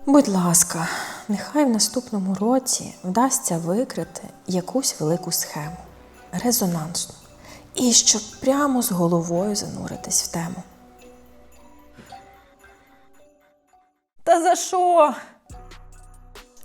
Будь ласка, нехай в наступному році вдасться викрити якусь велику схему, резонансну, і щоб прямо з головою зануритись в тему. Та за що?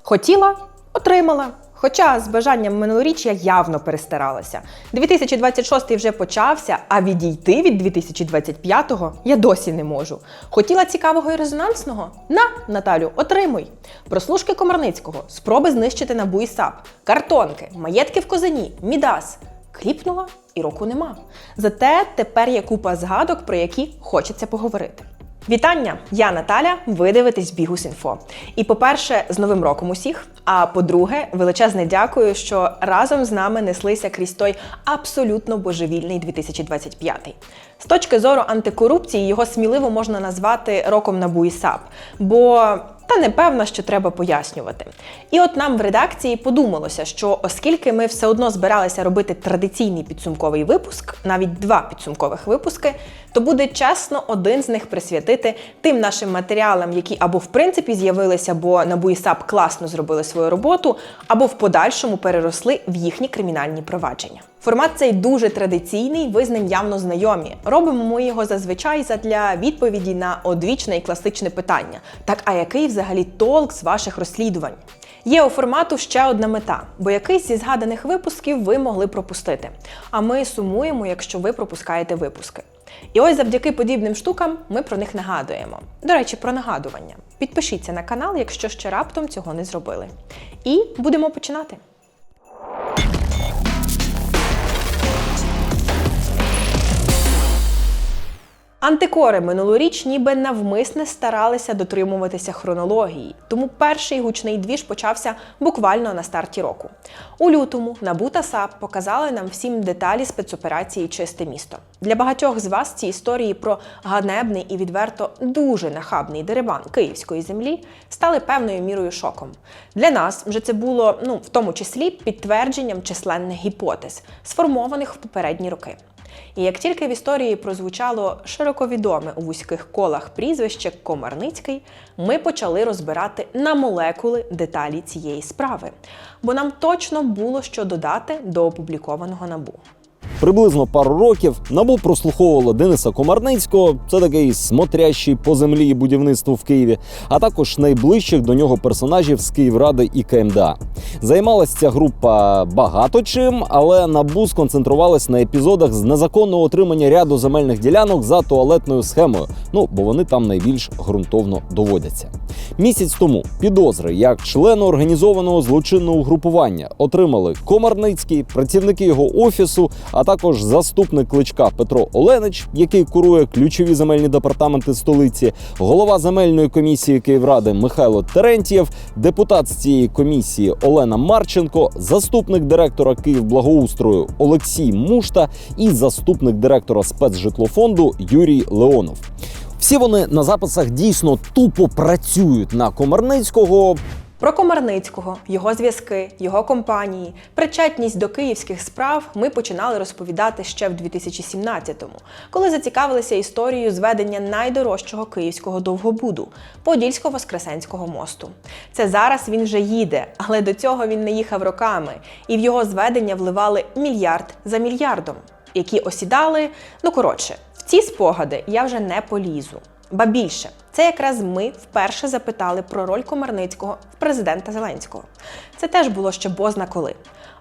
Хотіла – отримала. Хоча з бажанням минулоріччя явно перестаралася. 2026 вже почався, а відійти від 2025-го я досі не можу. Хотіла цікавого і резонансного? На, Наталю, отримуй! Прослушки Комарницького, спроби знищити НАБУ і САП, картонки, маєтки в Козині, Мідас. Кліпнула і року нема. Зате тепер є купа згадок, про які хочеться поговорити. Вітання! Я Наталя, ви дивитесь Бігус.Інфо. І по-перше, з Новим роком усіх, а по-друге, величезне дякую, що разом з нами неслися крізь той абсолютно божевільний 2025. З точки зору антикорупції його сміливо можна назвати роком НАБУ і САП, бо та не певна, що треба пояснювати. І от нам в редакції подумалося, що оскільки ми все одно збиралися робити традиційний підсумковий випуск, навіть 2 підсумкових випуски, то буде чесно один з них присвятити тим нашим матеріалам, які або в принципі з'явилися, бо НАБУ і САП класно зробили свою роботу, або в подальшому переросли в їхні кримінальні провадження. Формат цей дуже традиційний, ви з ним явно знайомі. Робимо ми його зазвичай задля відповіді на одвічне і класичне питання. Так, а який взагалі толк з ваших розслідувань? Є у формату ще одна мета, бо якийсь зі згаданих випусків ви могли пропустити. А ми сумуємо, якщо ви пропускаєте випуски. І ось завдяки подібним штукам ми про них нагадуємо. До речі, про нагадування. Підпишіться на канал, якщо ще раптом цього не зробили. І будемо починати. Антикори минулоріч ніби навмисне старалися дотримуватися хронології, тому перший гучний двіж почався буквально на старті року. У лютому НАБУ та САП показали нам всім деталі спецоперації «Чисте місто». Для багатьох з вас ці історії про ганебний і відверто дуже нахабний дерибан київської землі стали певною мірою шоком. Для нас вже це було, в тому числі, підтвердженням численних гіпотез, сформованих в попередні роки. І як тільки в історії прозвучало широко відоме у вузьких колах прізвище Комарницький, ми почали розбирати на молекули деталі цієї справи. Бо нам точно було що додати до опублікованого НАБУ. Приблизно пару років НАБУ прослуховувало Дениса Комарницького, це такий смотрящий по землі і будівництву в Києві, а також найближчих до нього персонажів з Київради і КМДА. Займалась ця група багато чим, але НАБУ сконцентрувалась на епізодах з незаконного отримання ряду земельних ділянок за туалетною схемою, бо вони там найбільш ґрунтовно доводяться. Місяць тому підозри як члени організованого злочинного угрупування отримали Комарницький, працівники його офісу, а також заступник Кличка Петро Оленич, який курує ключові земельні департаменти столиці, голова земельної комісії Київради Михайло Терентьєв, депутат з цієї комісії Олена Марченко, заступник директора Київблагоустрою Олексій Мушта і заступник директора спецжитлофонду Юрій Леонов. Всі вони на записах дійсно тупо працюють на Комарницького. Про Комарницького, його зв'язки, його компанії, причетність до київських справ ми починали розповідати ще в 2017-му, коли зацікавилися історією зведення найдорожчого київського довгобуду – Подільсько-Воскресенського мосту. Це зараз він вже їде, але до цього він не їхав роками, і в його зведення вливали мільярд за мільярдом, які осідали, в ці спогади я вже не полізу. Ба більше, це якраз ми вперше запитали про роль Комарницького в президента Зеленського. Це теж було ще бозна коли.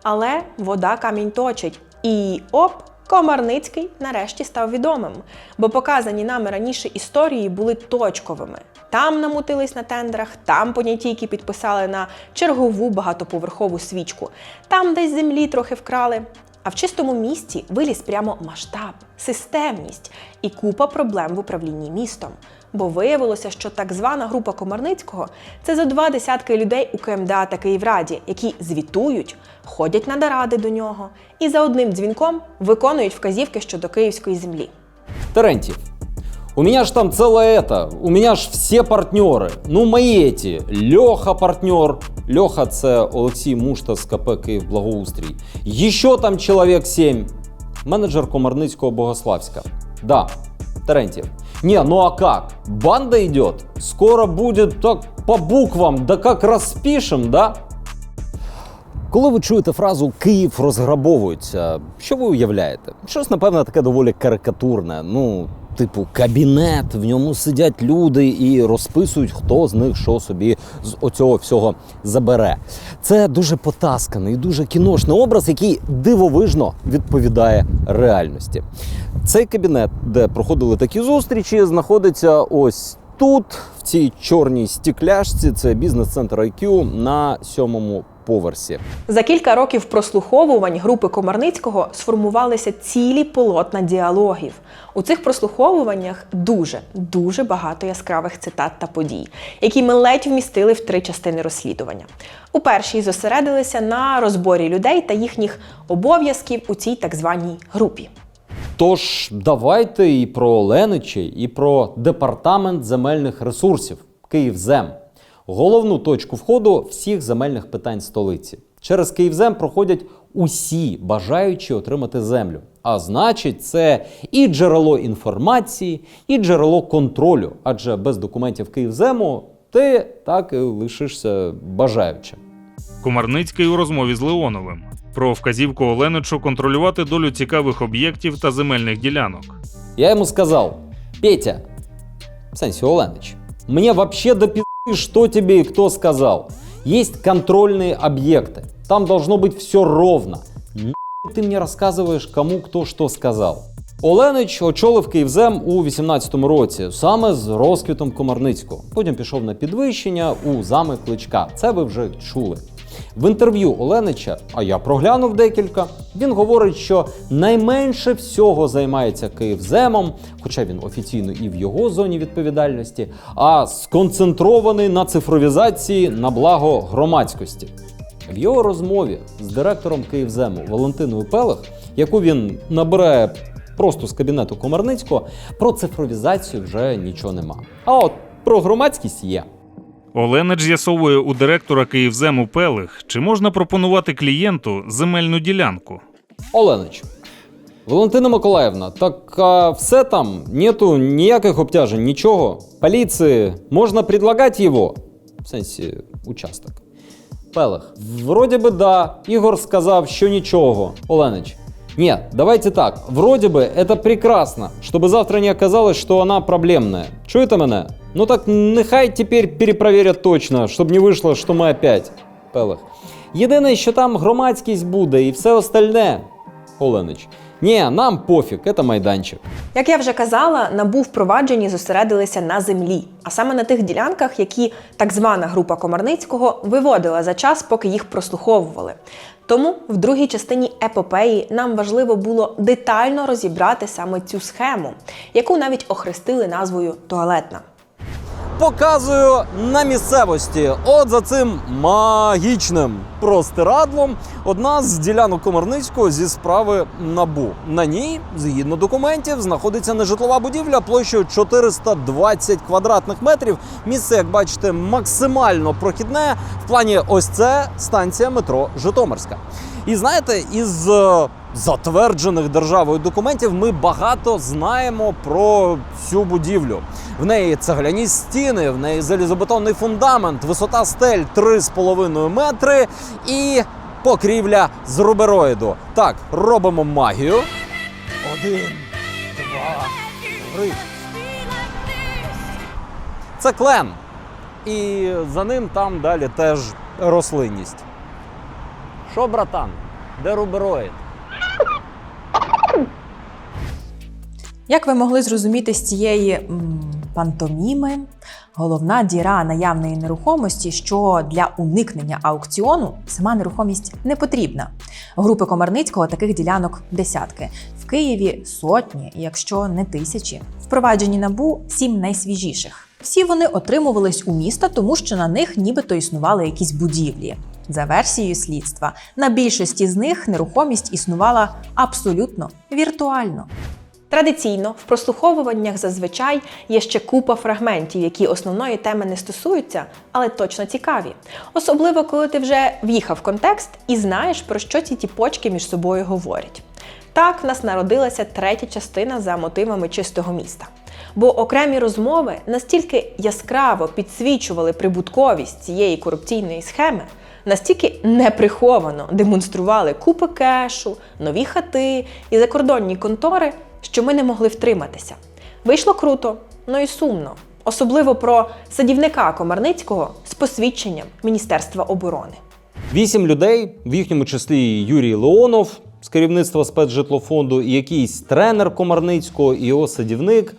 Але вода камінь точить. І Комарницький нарешті став відомим. Бо показані нами раніше історії були точковими. Там намутились на тендерах, там понятійки підписали на чергову багатоповерхову свічку, там десь землі трохи вкрали. А в чистому місті виліз прямо масштаб, системність і купа проблем в управлінні містом. Бо виявилося, що так звана група Комарницького – це зо 20 людей у КМДА та Київраді, які звітують, ходять на наради до нього і за одним дзвінком виконують вказівки щодо київської землі. Терентьєв. У меня ж там целое у меня ж все партнеры. Мои эти. Леха партнер. Леха – це Олексій Мушта з КП «Київблагоустрій». Еще там человек 7. Менеджер Комарницького Богославська. Да, Терентьєв. Не, а как? Банда идет. Скоро будет так по буквам, да как розпишем, да? Коли ви чуєте фразу «Київ розграбовується», що ви уявляєте? Щось, напевно, таке доволі карикатурне. Ну, типу, кабінет, в ньому сидять люди і розписують, хто з них що собі з оцього всього забере. Це дуже потасканий, дуже кіношний образ, який дивовижно відповідає реальності. Цей кабінет, де проходили такі зустрічі, знаходиться ось тут, в цій чорній стекляшці. Це бізнес-центр IQ на 7-му поверсі. За кілька років прослуховувань групи Комарницького сформувалися цілі полотна діалогів. У цих прослуховуваннях дуже багато яскравих цитат та подій, які ми ледь вмістили в 3 частини розслідування. У першій зосередилися на розборі людей та їхніх обов'язків у цій так званій групі. Тож давайте і про Оленичі, і про департамент земельних ресурсів «Київзем». Головну точку входу всіх земельних питань столиці. Через «Київзем» проходять усі бажаючі отримати землю. А значить, це і джерело інформації, і джерело контролю. Адже без документів «Київзему» ти так і лишишся бажаючим. Комарницький у розмові з Леоновим про вказівку Оленичу контролювати долю цікавих об'єктів та земельних ділянок. Я ему сказал: Петя, в сенсі Оленич, мне вообще до пизды, что тебе и кто сказал. Есть контрольные объекты. Там должно быть все ровно. Нахуй ты мне рассказываешь, кому кто що сказав. Оленич очолив «Київзем» у 18-му році, саме з розквітом Комарницького. Потім пішов на підвищення у зами Кличка. Це ви вже чули. В інтерв'ю Оленича, а я проглянув декілька, він говорить, що найменше всього займається «Київземом», хоча він офіційно і в його зоні відповідальності, а сконцентрований на цифровізації на благо громадськості. В його розмові з директором «Київзему» Валентиною Пелех, яку він набирає просто з кабінету Комарницького, про цифровізацію вже нічого нема. А от про громадськість є. Оленич з'ясовує у директора «Київзему» Пелех, чи можна пропонувати клієнту земельну ділянку. Оленич, Валентина Миколаївна, так все там, нету ніяких обтяжень, нічого. Поліції можна предлагати його? В сенсі, участок. Пелех, вроді би да, Ігор сказав, що нічого. Оленич, нет, давайте так, вроде бы это прекрасно, чтобы завтра не оказалось, что она проблемная. Чуєте мене? Ну так нехай тепер перепроверять точно, щоб не вийшло, що ми опять. Пелех. Єдине, що там громадськість буде і все остальне. Оленич. Ні, нам пофіг, це майданчик. Як я вже казала, НАБУ впровадженні зосередилися на землі, а саме на тих ділянках, які так звана група Комарницького виводила за час, поки їх прослуховували. Тому в другій частині епопеї нам важливо було детально розібрати саме цю схему, яку навіть охрестили назвою «туалетна». Показую на місцевості. От за цим магічним простирадлом одна з ділянок Комарницького зі справи НАБУ. На ній, згідно документів, знаходиться нежитлова будівля площею 420 квадратних метрів. Місце, як бачите, максимально прохідне. В плані ось це станція метро Житомирська. І знаєте, із затверджених державою документів ми багато знаємо про цю будівлю. В неї цегляні стіни, в неї залізобетонний фундамент, висота стель 3,5 метри і покрівля з рубероїду. Так, робимо магію. 1, 2, 3. Це клен. І за ним там далі теж рослинність. Що, братан, де рубероїд? Як ви могли зрозуміти з цієї пантоміми, головна діра наявної нерухомості, що для уникнення аукціону сама нерухомість не потрібна. Групи Комарницького таких ділянок десятки. В Києві сотні, якщо не тисячі. Впроваджені НАБУ 7 найсвіжіших. Всі вони отримувались у міста, тому що на них нібито існували якісь будівлі. За версією слідства, на більшості з них нерухомість існувала абсолютно віртуально. Традиційно в прослуховуваннях зазвичай є ще купа фрагментів, які основної теми не стосуються, але точно цікаві. Особливо, коли ти вже в'їхав в контекст і знаєш, про що ці тіпочки між собою говорять. Так в нас народилася третя частина за мотивами «Чистого міста». Бо окремі розмови настільки яскраво підсвічували прибутковість цієї корупційної схеми, настільки неприховано демонстрували купи кешу, нові хати і закордонні контори, що ми не могли втриматися. Вийшло круто, но й сумно. Особливо про садівника Комарницького з посвідченням Міністерства оборони. 8 людей, в їхньому числі Юрій Леонов з керівництва спецжитлофонду, і якийсь тренер Комарницького, і його садівник.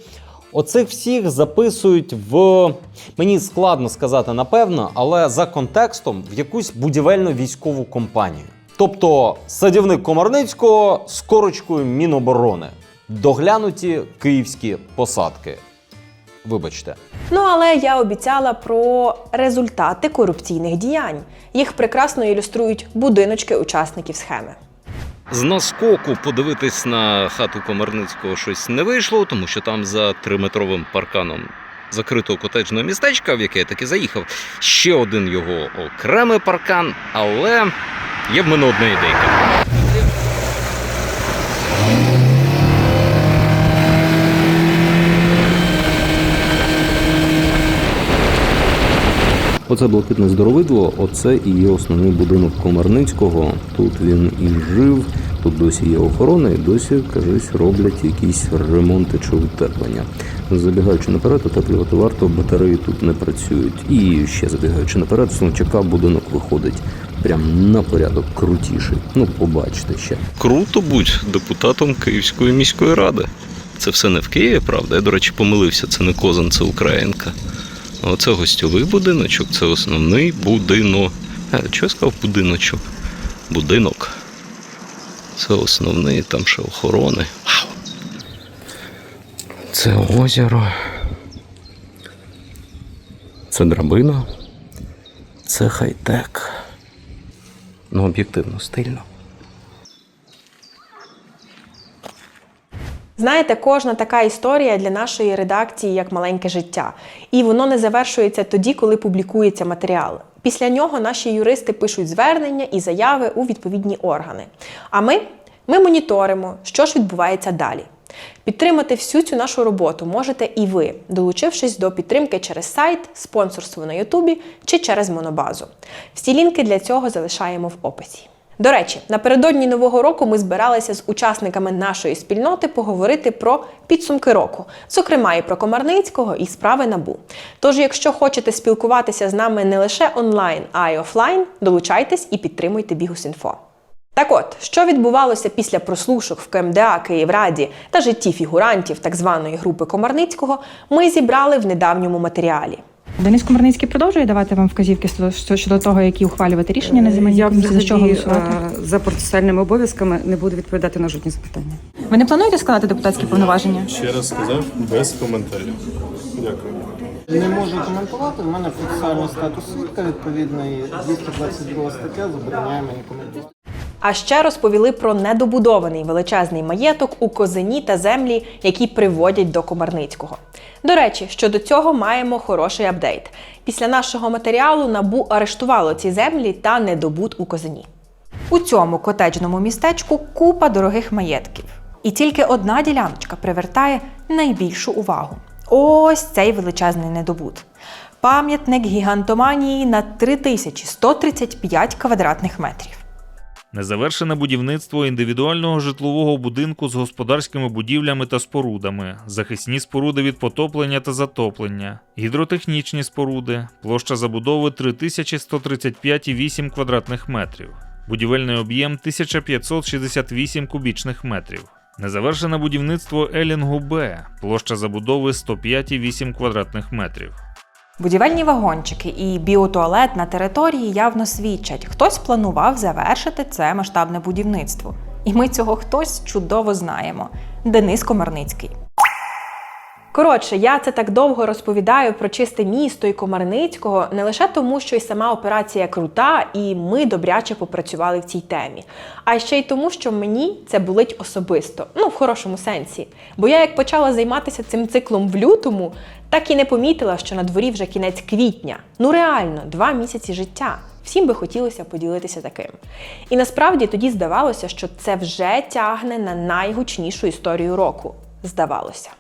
Оцих всіх записують в, мені складно сказати напевно, але за контекстом в якусь будівельну військову компанію. Тобто садівник Комарницького з корочкою Міноборони. Доглянуті київські посадки. Вибачте. Ну, але я обіцяла про результати корупційних діянь. Їх прекрасно ілюструють будиночки учасників схеми. З наскоку подивитись на хату Комарницького щось не вийшло, тому що там за 3-метровим парканом закритого котеджного містечка, в яке я таки заїхав, ще один його окремий паркан, але є в мене одна ідейка. Оце блакитне здоровидло, оце і є основний будинок Комарницького. Тут він і жив, тут досі є охорона і досі, кажуть, роблять якісь ремонти чи утеплення. Забігаючи наперед, утеплювати варто, батареї тут не працюють. І ще забігаючи наперед, з Лунчака будинок виходить прям на порядок крутіший. Ну, побачите ще. Круто будь депутатом Київської міської ради. Це все не в Києві, правда? Я, до речі, помилився, це не Козан, це Українка. А оце гостьовий будиночок, це основний будинок. Чого я сказав будиночок? Будинок. Це основний, там ще охорони. Вау! Це озеро. Це драбина. Це хай-тек. Ну, об'єктивно, стильно. Знаєте, кожна така історія для нашої редакції як маленьке життя. І воно не завершується тоді, коли публікується матеріал. Після нього наші юристи пишуть звернення і заяви у відповідні органи. А ми моніторимо, що ж відбувається далі. Підтримати всю цю нашу роботу можете і ви, долучившись до підтримки через сайт, спонсорство на Ютубі чи через Монобазу. Всі лінки для цього залишаємо в описі. До речі, напередодні Нового року ми збиралися з учасниками нашої спільноти поговорити про підсумки року, зокрема і про Комарницького, і справи НАБУ. Тож, якщо хочете спілкуватися з нами не лише онлайн, а й офлайн, долучайтесь і підтримуйте Bihus.info. Так от, що відбувалося після прослушок в КМДА, Київраді та житті фігурантів так званої групи Комарницького, ми зібрали в недавньому матеріалі. Денис Комарницький продовжує давати вам вказівки щодо того, які ухвалювати рішення на земельній комісії, за що голосувати? За процесуальними обов'язками не буду відповідати на жодні запитання. Ви не плануєте складати депутатські повноваження? Ще раз сказав, без коментарів. Дякую. Не можу коментувати, в мене процесуальний статус свідка відповідний, 222 стаття забороняє мені коментувати. А ще розповіли про недобудований величезний маєток у Козині та землі, які приводять до Комарницького. До речі, щодо цього маємо хороший апдейт. Після нашого матеріалу НАБУ арештувало ці землі та недобут у Козині. У цьому котеджному містечку купа дорогих маєтків. І тільки одна діляночка привертає найбільшу увагу. Ось цей величезний недобут. Пам'ятник гігантоманії на 3135 квадратних метрів. Незавершене будівництво індивідуального житлового будинку з господарськими будівлями та спорудами, захисні споруди від потоплення та затоплення, гідротехнічні споруди, площа забудови 3135,8 квадратних метрів, будівельний об'єм 1568 кубічних метрів. Незавершене будівництво Елінгу Б, площа забудови 105,8 квадратних метрів. Будівельні вагончики і біотуалет на території явно свідчать, хтось планував завершити це масштабне будівництво. І ми цього хтось чудово знаємо – Денис Комарницький. Коротше, я це так довго розповідаю про чисте місто і Комарницького не лише тому, що й сама операція крута, і ми добряче попрацювали в цій темі, а ще й тому, що мені це болить особисто, в хорошому сенсі. Бо я як почала займатися цим циклом в лютому, так і не помітила, що на дворі вже кінець квітня. Реально, 2 місяці життя. Всім би хотілося поділитися таким. І насправді тоді здавалося, що це вже тягне на найгучнішу історію року. Здавалося.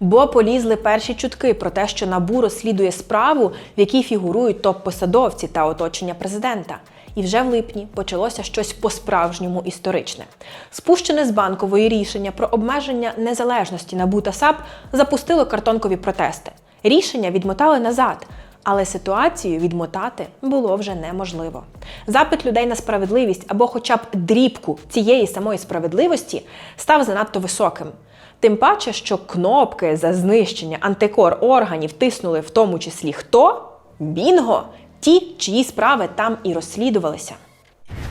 Бо полізли перші чутки про те, що НАБУ розслідує справу, в якій фігурують топ-посадовці та оточення президента. І вже в липні почалося щось по-справжньому історичне. Спущене з Банкової рішення про обмеження незалежності НАБУ та САП запустило картонкові протести. Рішення відмотали назад, але ситуацію відмотати було вже неможливо. Запит людей на справедливість або хоча б дрібку цієї самої справедливості став занадто високим. Тим паче, що кнопки за знищення антикор-органів тиснули в тому числі хто? Бінго! Ті, чиї справи там і розслідувалися.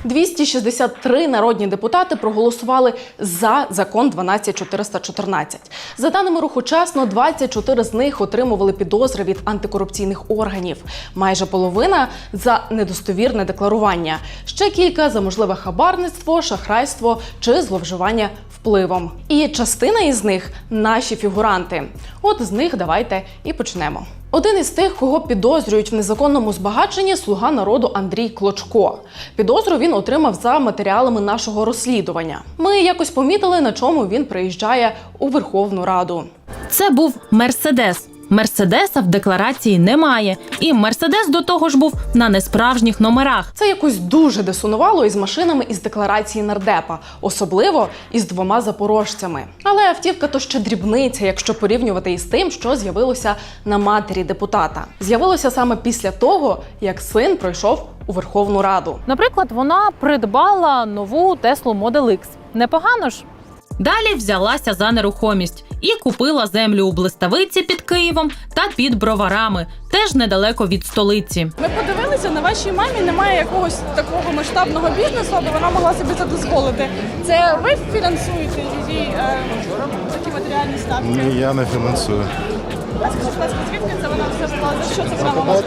263 народні депутати проголосували за закон 12414. За даними Руху Чесно, 24 з них отримували підозри від антикорупційних органів. Майже половина – за недостовірне декларування. Ще кілька – за можливе хабарництво, шахрайство чи зловживання впливом. І частина із них – наші фігуранти. От з них давайте і почнемо. Один із тих, кого підозрюють в незаконному збагаченні – слуга народу Андрій Клочко. Підозру він отримав за матеріалами нашого розслідування. Ми якось помітили, на чому він приїжджає у Верховну Раду. Це був Мерседес. Мерседеса в декларації немає. І Мерседес до того ж був на несправжніх номерах. Це якось дуже дисонувало із машинами із декларації нардепа, особливо із 2 запорожцями. Але автівка то ще дрібниця, якщо порівнювати із тим, що з'явилося на матері депутата. З'явилося саме після того, як син пройшов у Верховну Раду. Наприклад, вона придбала нову Теслу Model X. Непогано ж? Далі взялася за нерухомість і купила землю у Блиставиці під Києвом та під Броварами, теж недалеко від столиці. Ми подивилися, на вашій мамі немає якогось такого масштабного бізнесу, аби вона могла собі це дозволити. Це ви фінансуєте її такі матеріальні статки? Ні, я не фінансую. А скажіть, будь ласка, звідки це вона все взяла? За що це вона могла?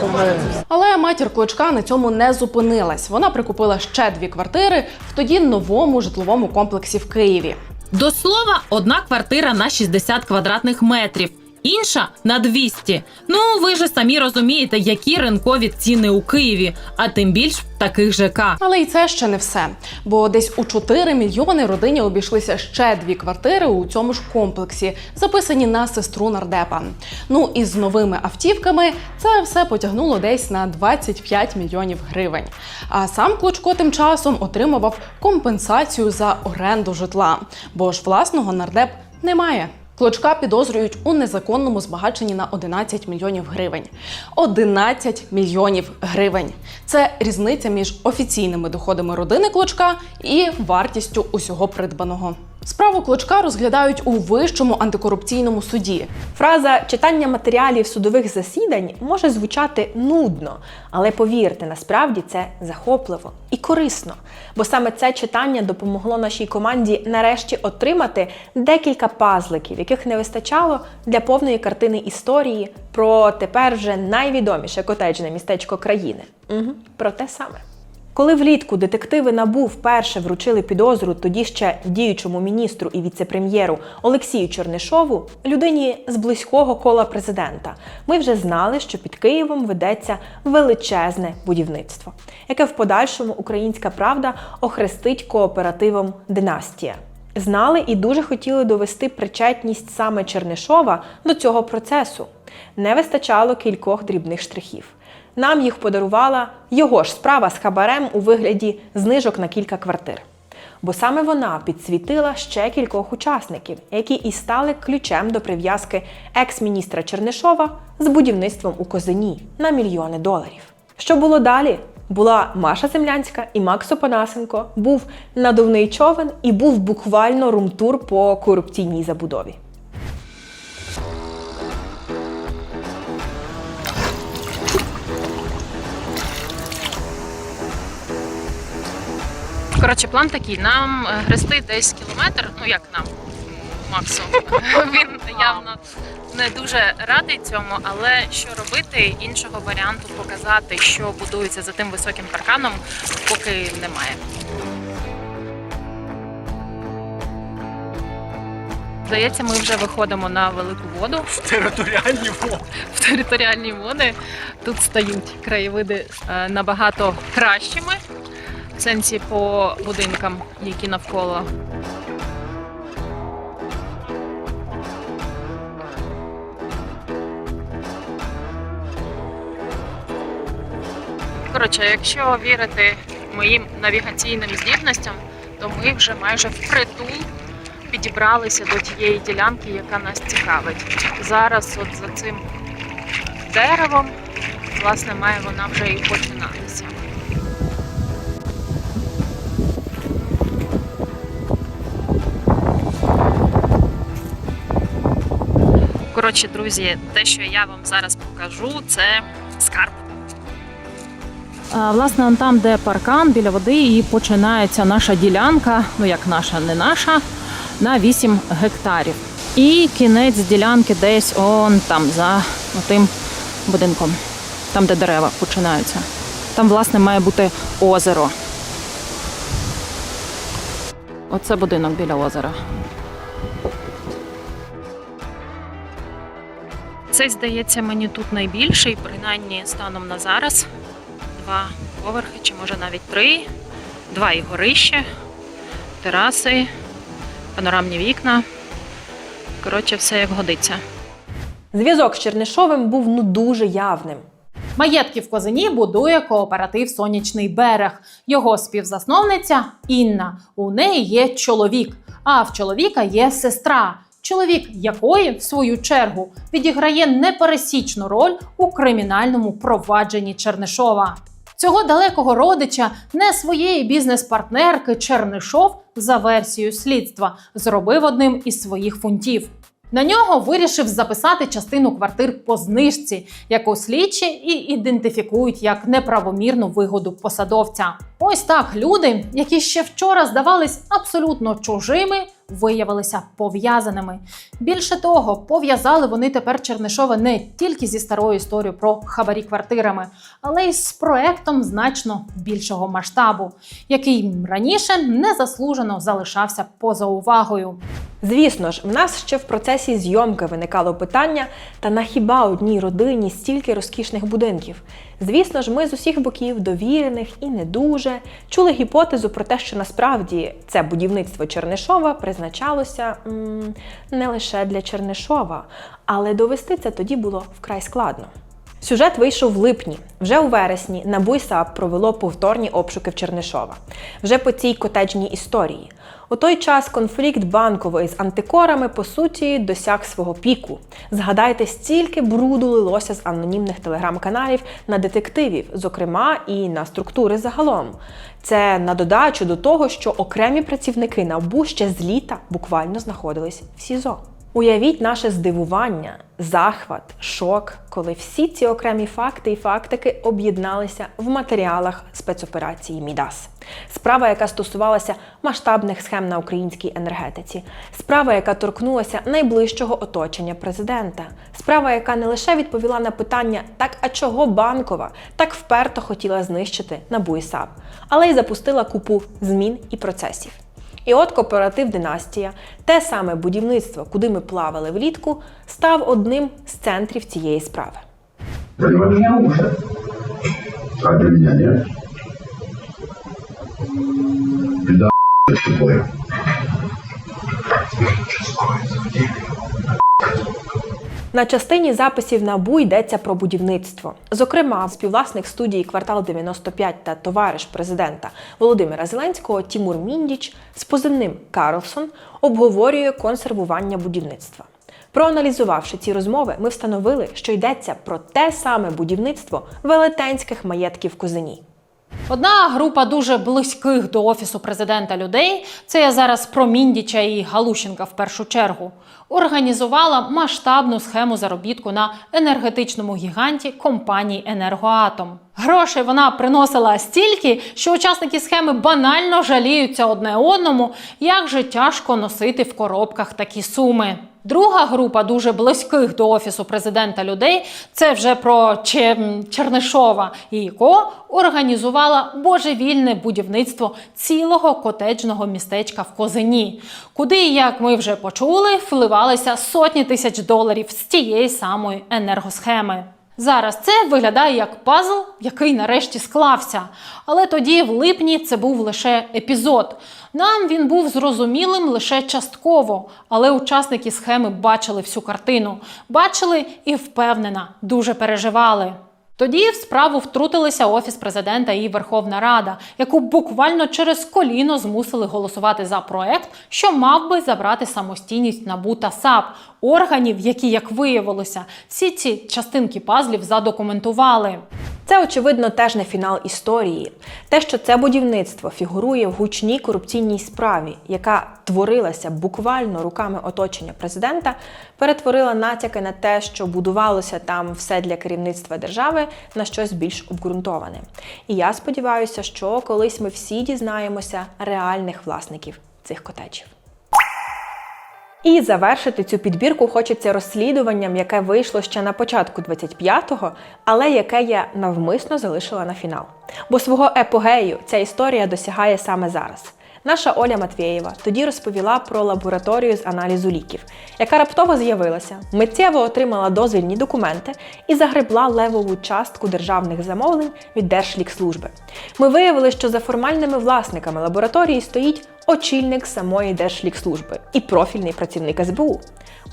Але матір Клочка на цьому не зупинилась. Вона прикупила ще 2 квартири в тоді новому житловому комплексі в Києві. До слова, одна квартира на 60 квадратних метрів, інша на 200. Ну, ви ж самі розумієте, які ринкові ціни у Києві, а тим більш в таких ЖК. Але і це ще не все. Бо десь у 4 мільйони родині обійшлися ще 2 квартири у цьому ж комплексі, записані на сестру нардепа. Ну і з новими автівками це все потягнуло десь на 25 мільйонів гривень. А сам Клочко тим часом отримував компенсацію за оренду житла, бо ж власного нардеп не має. Клочка підозрюють у незаконному збагаченні на 11 мільйонів гривень. 11 мільйонів гривень. Це різниця між офіційними доходами родини Клочка і вартістю усього придбаного. Справу Клочка розглядають у Вищому антикорупційному суді. Фраза «читання матеріалів судових засідань» може звучати нудно, але повірте, насправді це захопливо і корисно. Бо саме це читання допомогло нашій команді нарешті отримати декілька пазликів, яких не вистачало для повної картини історії про тепер вже найвідоміше котеджне містечко країни. Про те саме. Коли влітку детективи НАБУ вперше вручили підозру тоді ще діючому міністру і віце-прем'єру Олексію Чернишову, людині з близького кола президента, ми вже знали, що під Києвом ведеться величезне будівництво, яке в подальшому «Українська правда» охрестить кооперативом «Династія». Знали і дуже хотіли довести причетність саме Чернишова до цього процесу. Не вистачало кількох дрібних штрихів. Нам їх подарувала його ж справа з хабарем у вигляді знижок на кілька квартир. Бо саме вона підсвітила ще кількох учасників, які і стали ключем до прив'язки екс-міністра Чернишова з будівництвом у Козині на мільйони доларів. Що було далі? Була Маша Землянська і Макс Опанасенко, був надувний човен і був буквально румтур по корупційній забудові. Коротше, план такий, нам грести десь кілометр, ну як нам, Максу. Він явно не дуже радий цьому, але що робити, іншого варіанту показати, що будується за тим високим парканом, поки немає. Здається, ми вже виходимо на велику воду. В територіальні води. В територіальні води. Тут стають краєвиди набагато кращими. В сенсі по будинкам, які навколо. Коротше, якщо вірити моїм навігаційним здібностям, то ми вже майже впритул підібралися до тієї ділянки, яка нас цікавить. Зараз от за цим деревом, власне, має вона вже і починатися. Коротше, друзі, те, що я вам зараз покажу, це скарб. Власне, он там, де паркан, біля води, і починається наша ділянка, ну як наша, не наша, на 8 гектарів. І кінець ділянки десь он там, за тим будинком, там, де дерева починаються. Там, власне, має бути озеро. Оце будинок біля озера. Цей, здається, мені тут найбільший, принаймні станом на зараз. 2 поверхи, чи може навіть 3. 2 і горище, тераси, панорамні вікна. Коротше, все як годиться. Зв'язок з Чернишовим був дуже явним. Маєтки в Козині будує кооператив «Сонячний берег». Його співзасновниця Інна. У неї є чоловік, а в чоловіка є сестра, чоловік якої, в свою чергу, відіграє непересічну роль у кримінальному провадженні Чернишова. Цього далекого родича, не своєї бізнес-партнерки, Чернишов, за версією слідства, зробив одним із своїх фунтів. На нього вирішив записати частину квартир по знижці, яку слідчі і ідентифікують як неправомірну вигоду посадовця. Ось так люди, які ще вчора здавались абсолютно чужими, виявилися пов'язаними. Більше того, пов'язали вони тепер Чернишова не тільки зі старою історією про хабарі квартирами, але й з проектом значно більшого масштабу, який раніше незаслужено залишався поза увагою. Звісно ж, в нас ще в процесі зйомки виникало питання, та на хіба одній родині стільки розкішних будинків? Звісно ж, ми з усіх боків, довірених і не дуже, чули гіпотезу про те, що насправді це будівництво Чернишова призначалося не лише для Чернишова, але довести це тоді було вкрай складно. Сюжет вийшов в липні. Вже у вересні НАБУ і САП провело повторні обшуки в Чернишова. Вже по цій котеджній історії. У той час конфлікт Банкової з антикорами, по суті, досяг свого піку. Згадайте, стільки бруду лилося з анонімних телеграм-каналів на детективів, зокрема і на структури загалом. Це на додачу до того, що окремі працівники НАБУ ще з літа буквально знаходились в СІЗО. Уявіть наше здивування, захват, шок, коли всі ці окремі факти і фактики об'єдналися в матеріалах спецоперації «Мідас». Справа, яка стосувалася масштабних схем на українській енергетиці. Справа, яка торкнулася найближчого оточення президента. Справа, яка не лише відповіла на питання «Так, а чого Банкова?» так вперто хотіла знищити НАБУ і САП, але й запустила купу змін і процесів. І от кооператив «Династія», те саме будівництво, куди ми плавали влітку, став одним з центрів цієї справи. Для меня уже, а для меня нет. Беда тупое. На частині записів НАБУ йдеться про будівництво. Зокрема, співвласник студії «Квартал 95» та товариш президента Володимира Зеленського Тімур Міндіч з позивним «Карлсон» обговорює консервування будівництва. Проаналізувавши ці розмови, ми встановили, що йдеться про те саме будівництво велетенських маєтків в Козині. Одна група дуже близьких до Офісу президента людей, це я зараз про Міндіча і Галущенка в першу чергу, організувала масштабну схему заробітку на енергетичному гіганті компанії «Енергоатом». Грошей вона приносила стільки, що учасники схеми банально жаліються одне одному, як же тяжко носити в коробках такі суми. Друга група дуже близьких до Офісу президента людей, це вже про Чернишова і ко, організувала божевільне будівництво цілого котеджного містечка в Козині, куди, як ми вже почули, вливалися сотні тисяч доларів з тієї самої енергосхеми. Зараз це виглядає як пазл, який нарешті склався. Але тоді, в липні, це був лише епізод. Нам він був зрозумілим лише частково, але учасники схеми бачили всю картину. Бачили і, впевнена, дуже переживали. Тоді в справу втрутилися Офіс президента і Верховна Рада, яку буквально через коліно змусили голосувати за проект, що мав би забрати самостійність НАБУ та САП, органів, які, як виявилося, всі ці частинки пазлів задокументували. Це, очевидно, теж не фінал історії. Те, що це будівництво фігурує в гучній корупційній справі, яка творилася буквально руками оточення президента, перетворила натяки на те, що будувалося там все для керівництва держави, на щось більш обґрунтоване. І я сподіваюся, що колись ми всі дізнаємося реальних власників цих котеджів. І завершити цю підбірку хочеться розслідуванням, яке вийшло ще на початку 25-го, але яке я навмисно залишила на фінал. Бо свого епогею ця історія досягає саме зараз. Наша Оля Матвєєва тоді розповіла про лабораторію з аналізу ліків, яка раптово з'явилася, миттєво отримала дозвільні документи і загребла левову частку державних замовлень від Держлікслужби. Ми виявили, що за формальними власниками лабораторії стоїть очільник самої Держлікслужби і профільний працівник СБУ,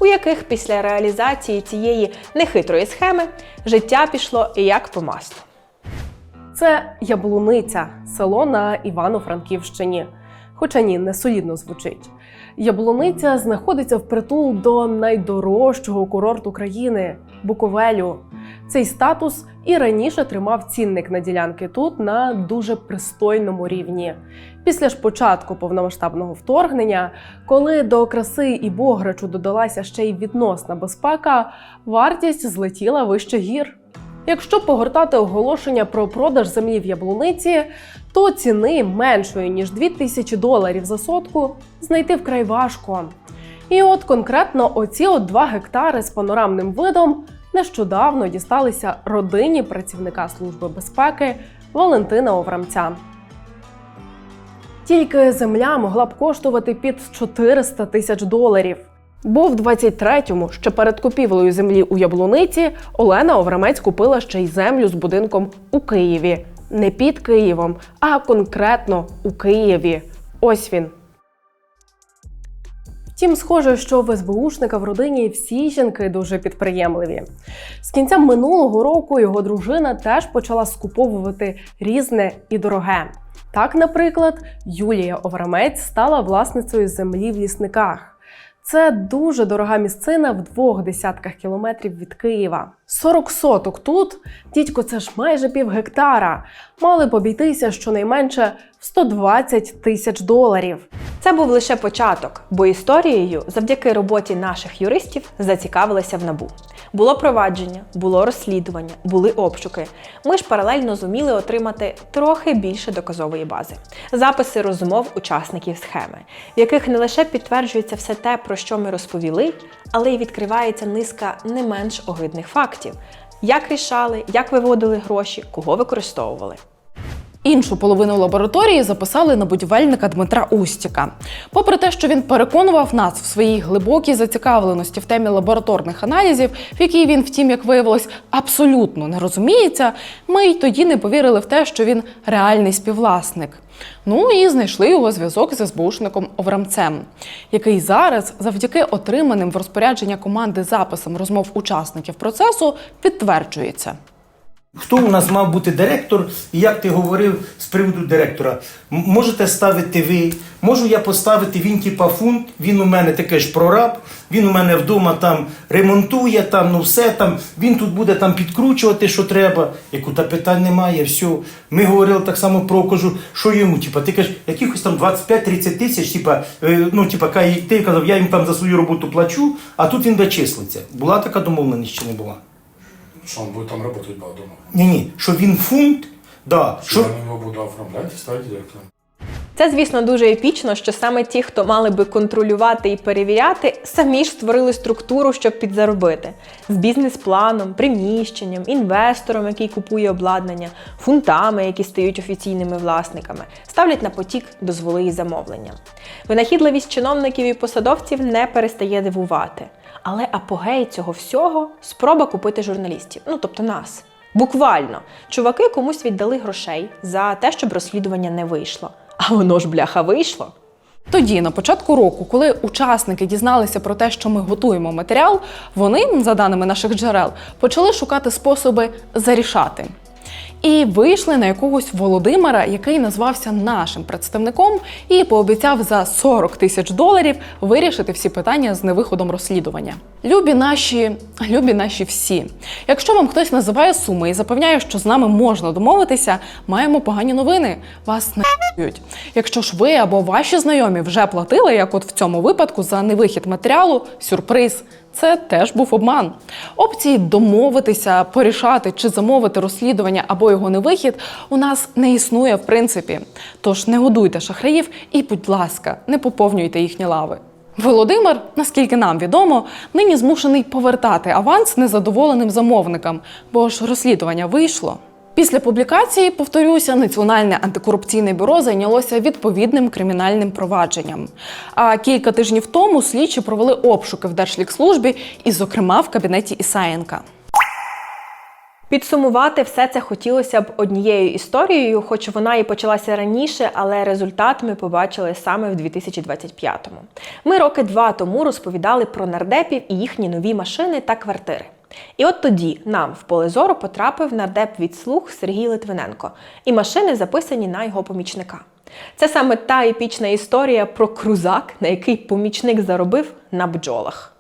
у яких після реалізації цієї нехитрої схеми життя пішло як по маслу. Це Яблуниця, село на Івано-Франківщині. Хоча ні, не солідно звучить. Яблуниця знаходиться впритул до найдорожчого курорту країни – Буковелю. Цей статус і раніше тримав цінник на ділянки тут на дуже пристойному рівні. Після ж початку повномасштабного вторгнення, коли до краси і бограчу додалася ще й відносна безпека, вартість злетіла вище гір. Якщо погортати оголошення про продаж землі в Яблуниці, то ціни меншої, ніж $2000 за сотку, знайти вкрай важко. І от конкретно оці 2 гектари з панорамним видом нещодавно дісталися родині працівника Служби безпеки Валентина Оврамця. Тільки земля могла б коштувати під $400 000. Бо в 23-му, ще перед купівлею землі у Яблуниці, Олена Оврамець купила ще й землю з будинком у Києві. Не під Києвом, а конкретно у Києві. Ось він. Втім, схоже, що в СБУшника в родині всі жінки дуже підприємливі. З кінця минулого року його дружина теж почала скуповувати різне і дороге. Так, наприклад, Юлія Оврамець стала власницею землі в Лісниках. Це дуже дорога місцина в 2 десятках кілометрів від Києва. 40 соток тут, дідько, це ж майже пів гектара, мали б обійтися щонайменше в $120 000. Це був лише початок, бо історією завдяки роботі наших юристів зацікавилися в НАБУ. Було провадження, було розслідування, були обшуки. Ми ж паралельно зуміли отримати трохи більше доказової бази. Записи розмов учасників схеми, в яких не лише підтверджується все те, про що ми розповіли, але й відкривається низка не менш огидних фактів. Як рішали, як виводили гроші, кого використовували. Іншу половину лабораторії записали на будівельника Дмитра Устіка. Попри те, що він переконував нас в своїй глибокій зацікавленості в темі лабораторних аналізів, в якій він, втім, як виявилось, абсолютно не розуміється, ми й тоді не повірили в те, що він реальний співвласник. Ну і знайшли його зв'язок з СБУшником Оврамцем, який зараз, завдяки отриманим в розпорядження команди записам розмов учасників процесу, підтверджується. Хто у нас мав бути директор, і як ти говорив з приводу директора? Можете ставити ви, можу я поставити, він типа фунт, він у мене таке ж прораб, він у мене вдома там ремонтує, там, ну все там, він тут буде там підкручувати, що треба. Яку та питань немає, все. Ми говорили так само про, кажу, що йому, типа, ти кажеш, якихось там 25-30 тисяч, типа, ну, типа, ти казав, я їм там за свою роботу плачу, а тут він дочислиться. Була така домовленість чи не була? Что он будет там работать дома? Ні, що він фунт, да. Что я на него буду оформлять и ставить директором. Це, звісно, дуже епічно, що саме ті, хто мали би контролювати і перевіряти, самі ж створили структуру, щоб підзаробити. З бізнес-планом, приміщенням, інвестором, який купує обладнання, фунтами, які стають офіційними власниками, ставлять на потік дозволи і замовлення. Винахідливість чиновників і посадовців не перестає дивувати. Але апогей цього всього – спроба купити журналістів, ну тобто нас. Буквально. Чуваки комусь віддали грошей за те, щоб розслідування не вийшло. А воно ж, бляха, вийшло. Тоді, на початку року, коли учасники дізналися про те, що ми готуємо матеріал, вони, за даними наших джерел, почали шукати способи зарішати. І вийшли на якогось Володимира, який назвався нашим представником і пообіцяв за $40 тисяч вирішити всі питання з невиходом розслідування. Любі наші всі. Якщо вам хтось називає суми і запевняє, що з нами можна домовитися, маємо погані новини. Вас не ***ють. Якщо ж ви або ваші знайомі вже платили, як от в цьому випадку, за невихід матеріалу, сюрприз. Це теж був обман. Опції домовитися, порішати чи замовити розслідування або його невихід у нас не існує в принципі. Тож не годуйте шахраїв і, будь ласка, не поповнюйте їхні лави. Володимир, наскільки нам відомо, нині змушений повертати аванс незадоволеним замовникам, бо ж розслідування вийшло. Після публікації, повторюся, Національне антикорупційне бюро зайнялося відповідним кримінальним провадженням. А кілька тижнів тому слідчі провели обшуки в Держлікслужбі і, зокрема, в кабінеті Ісаєнка. Підсумувати все це хотілося б однією історією, хоч вона і почалася раніше, але результат ми побачили саме в 2025-му. Ми роки 2 тому розповідали про нардепів і їхні нові машини та квартири. І от тоді нам в поле зору потрапив нардеп від «Слуг» Сергій Литвиненко, і машини записані на його помічника. Це саме та епічна історія про крузак, на який помічник заробив на бджолах.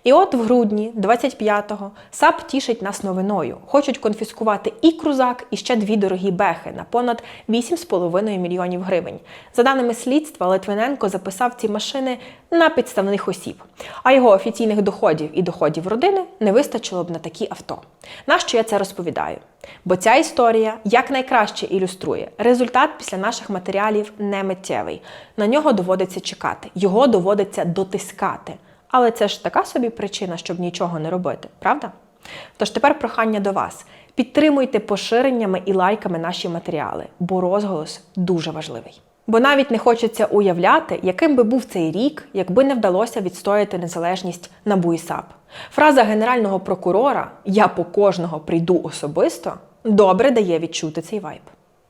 І от в грудні 25-го САП тішить нас новиною. Хочуть конфіскувати і крузак, і ще 2 дорогі бехи на понад 8,5 мільйонів гривень. За даними слідства, Литвиненко записав ці машини на підставних осіб. А його офіційних доходів і доходів родини не вистачило б на такі авто. Нащо я це розповідаю? Бо ця історія якнайкраще ілюструє. Результат після наших матеріалів не миттєвий. На нього доводиться чекати, його доводиться дотискати. Але це ж така собі причина, щоб нічого не робити, правда? Тож тепер прохання до вас. Підтримуйте поширеннями і лайками наші матеріали, бо розголос дуже важливий. Бо навіть не хочеться уявляти, яким би був цей рік, якби не вдалося відстояти незалежність НАБУ і САП. Фраза генерального прокурора «Я по кожного прийду особисто» добре дає відчути цей вайб.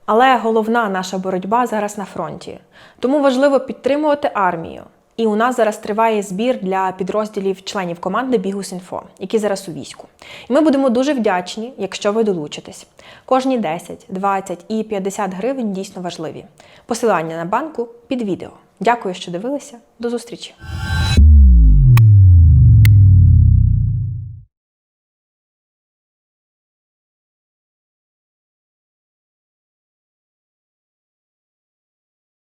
Але головна наша боротьба зараз на фронті. Тому важливо підтримувати армію. І у нас зараз триває збір для підрозділів членів команди Bihus.info, які зараз у війську. І ми будемо дуже вдячні, якщо ви долучитесь. Кожні 10, 20 і 50 гривень дійсно важливі. Посилання на банку під відео. Дякую, що дивилися. До зустрічі!